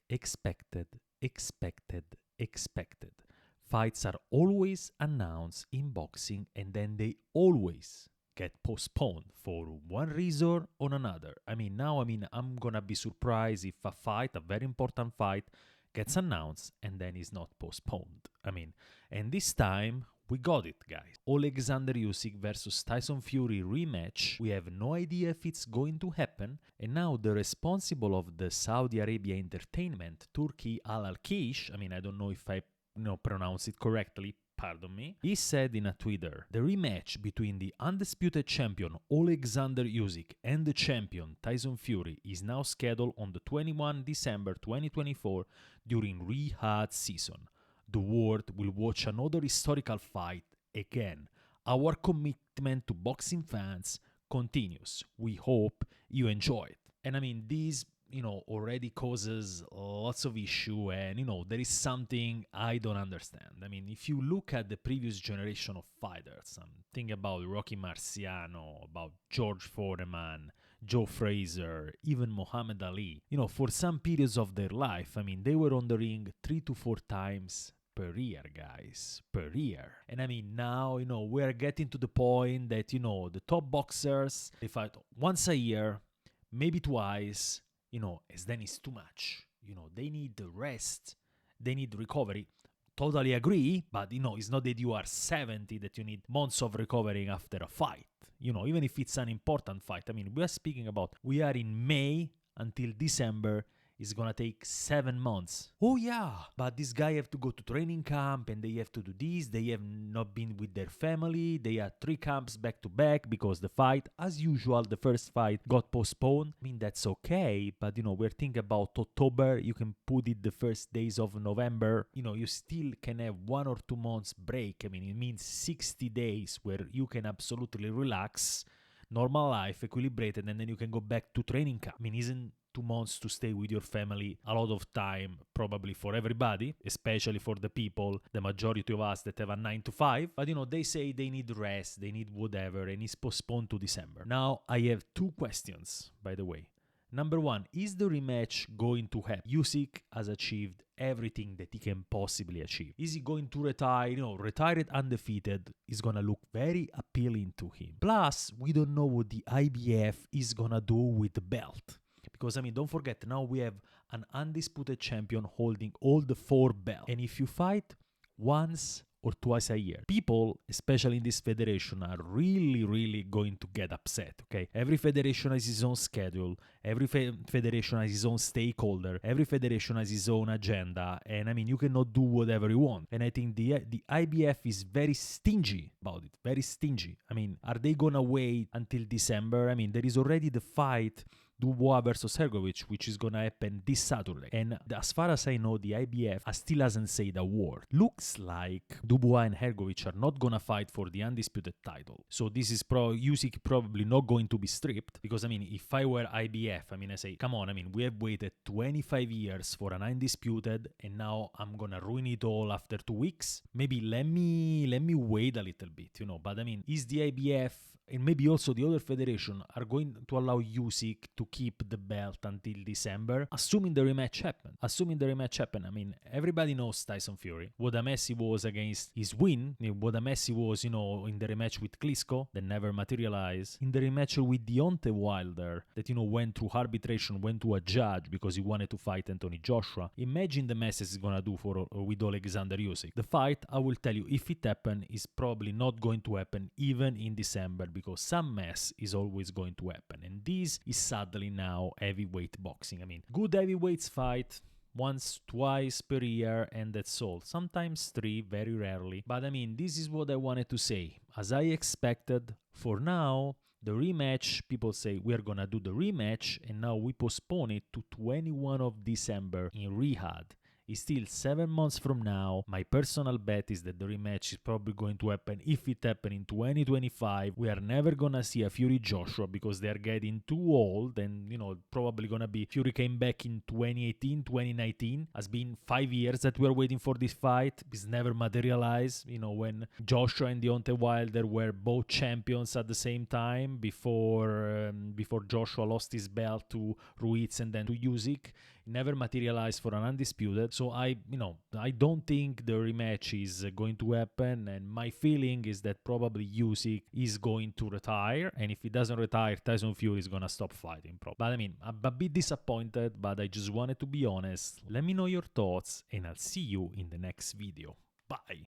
expected, expected. Fights are always announced in boxing and then they always get postponed for one reason or another. I'm gonna be surprised if a fight, a very important fight, gets announced and then is not postponed. And this time we got it, guys. Oleksandr Usyk versus Tyson Fury rematch. We have no idea if it's going to happen. And now the responsible of the Saudi Arabia entertainment, Turki Al-Alkish, I don't know if I pronounce it correctly, pardon me, he said in a Twitter, the rematch between the undisputed champion Oleksandr Usyk and the champion Tyson Fury is now scheduled on the 21 December 2024 during Riyadh season. The world will watch another historical fight again. Our commitment to boxing fans continues. We hope you enjoy it. And this already causes lots of issue, and there is something I don't understand. If you look at the previous generation of fighters, think about Rocky Marciano, about George Foreman, Joe Frazier, even Muhammad Ali, for some periods of their life, they were on the ring 3 to 4 times per year, guys, per year. And now, we're getting to the point that, the top boxers, they fight once a year, maybe twice, as then it's too much. They need the rest, they need recovery. Totally agree, but it's not that you are 70 that you need months of recovering after a fight. Even if it's an important fight. We are speaking about, we are in May until December. It's gonna take 7 months. Oh yeah, but this guy have to go to training camp and they have to do this. They have not been with their family. They had 3 camps back to back because the fight, as usual, the first fight got postponed. That's okay, but we're thinking about October. You can put it the first days of November. You still can have 1 or 2 months break. It means 60 days where you can absolutely relax, normal life, equilibrated, and then you can go back to training camp. Isn't 2 months to stay with your family a lot of time, probably for everybody, especially for the people, the majority of us that have a 9 to 5. But they say they need rest, they need whatever, and it's postponed to December. Now, I have 2 questions, by the way. Number 1, is the rematch going to happen? Usyk has achieved everything that he can possibly achieve. Is he going to retire? Retired undefeated is gonna look very appealing to him. Plus, we don't know what the IBF is gonna do with the belt. Because, don't forget, now we have an undisputed champion holding all the 4 belts. And if you fight once or twice a year, people, especially in this federation, are really going to get upset, okay? Every federation has its own schedule. Every federation has its own stakeholder. Every federation has its own agenda. And, you cannot do whatever you want. And I think the IBF is very stingy about it. Very stingy. Are they gonna wait until December? There is already the fight Dubois versus Hergovic, which is gonna happen this Saturday. And as far as I know, the IBF still hasn't said a word. Looks like Dubois and Hergovic are not gonna fight for the undisputed title. So this is Usyk probably not going to be stripped. Because, if I were IBF, I say, come on, we have waited 25 years for an undisputed, and now I'm gonna ruin it all after 2 weeks. Maybe let me wait a little bit, But is the IBF and maybe also the other federation are going to allow Usyk to keep the belt until December, assuming the rematch happen. Everybody knows Tyson Fury. What a mess he was against his win. What a mess he was, in the rematch with Klitschko that never materialized. In the rematch with Deontay Wilder that, went through arbitration, went to a judge because he wanted to fight Anthony Joshua. Imagine the mess it's gonna do with Oleksandr Usyk. The fight, I will tell you, if it happen, is probably not going to happen even in December because some mess is always going to happen. And this is sadly now heavyweight boxing. Good heavyweights fight once, twice per year, and that's all. Sometimes 3, very rarely. But this is what I wanted to say. As I expected, for now, the rematch, people say we are gonna do the rematch, and now we postpone it to 21 of December in Riyadh. It's still 7 months from now. My personal bet is that the rematch is probably going to happen. If it happens in 2025, we are never gonna see a Fury Joshua because they are getting too old, and probably gonna be Fury came back in 2018, 2019. Has been 5 years that we are waiting for this fight. It's never materialized. When Joshua and Deontay Wilder were both champions at the same time before Joshua lost his belt to Ruiz and then to Usyk. never materialized for an undisputed. So I don't think the rematch is going to happen, and my feeling is that probably Usyk is going to retire, and if he doesn't retire, Tyson Fury is gonna stop fighting. But I mean, I'm a bit disappointed, but I just wanted to be honest. Let me know your thoughts, and I'll see you in the next video. Bye!